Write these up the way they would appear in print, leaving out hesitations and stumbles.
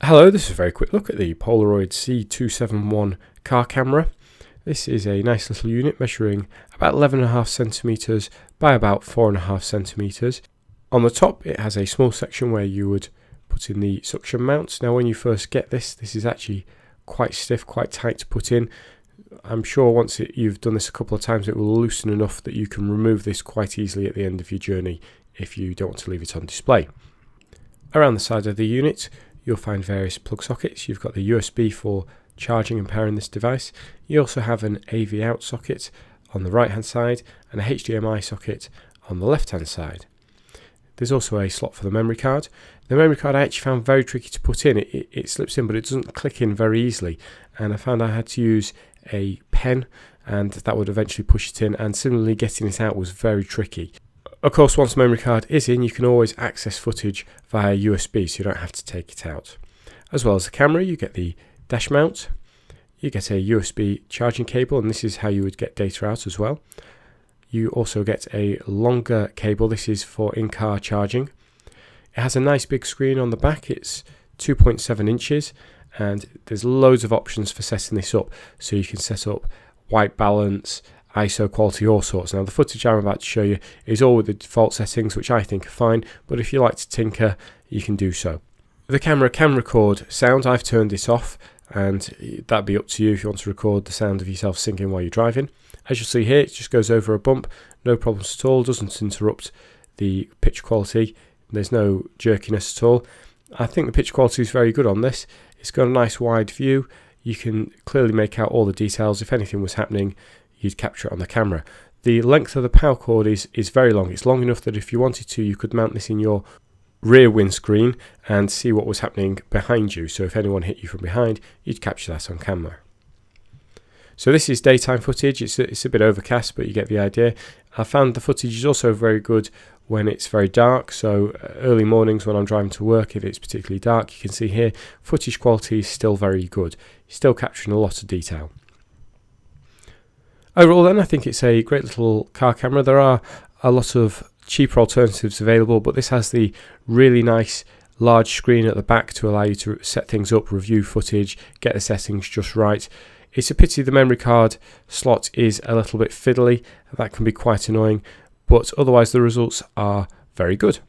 Hello, this is a very quick look at the Polaroid C271 car camera. This is a nice little unit measuring about 11.5 centimeters by about 4.5 centimeters. On the top it has a small section where you would put in the suction mounts. Now when you first get this is actually quite stiff, quite tight to put in. I'm sure once you've done this a couple of times it will loosen enough that you can remove this quite easily at the end of your journey if you don't want to leave it on display. Around the side of the unit you'll find various plug sockets. You've got the USB for charging and powering this device. You also have an AV out socket on the right hand side and a HDMI socket on the left hand side. There's also a slot for the memory card. The memory card I actually found very tricky to put in. It slips in but it doesn't click in very easily, and I found I had to use a pen and that would eventually push it in, and similarly getting it out was very tricky. Of course, once the memory card is in, you can always access footage via USB, so you don't have to take it out. As well as the camera, you get the dash mount, you get a USB charging cable, and this is how you would get data out as well. You also get a longer cable. This is for in-car charging. It has a nice big screen on the back. It's 2.7 inches, and there's loads of options for setting this up. So you can set up white balance, ISO quality, all sorts. Now the footage I'm about to show you is all with the default settings, which I think are fine, but if you like to tinker, you can do so. The camera can record sound. I've turned it off, and that'd be up to you if you want to record the sound of yourself singing while you're driving. As you'll see here, it just goes over a bump, no problems at all, doesn't interrupt the pitch quality, there's no jerkiness at all. I think the pitch quality is very good on this. It's got a nice wide view, you can clearly make out all the details. If anything was happening, you'd capture it on the camera. The length of the power cord is very long. It's long enough that if you wanted to, you could mount this in your rear windscreen and see what was happening behind you. So if anyone hit you from behind, you'd capture that on camera. So this is daytime footage. It's a bit overcast, but you get the idea. I found the footage is also very good when it's very dark. So early mornings when I'm driving to work, if it's particularly dark, you can see here, footage quality is still very good. You're still capturing a lot of detail. Overall then, I think it's a great little car camera. There are a lot of cheaper alternatives available, but this has the really nice large screen at the back to allow you to set things up, review footage, get the settings just right. It's a pity the memory card slot is a little bit fiddly. That can be quite annoying, but otherwise the results are very good.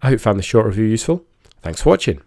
I hope you found this short review useful. Thanks for watching.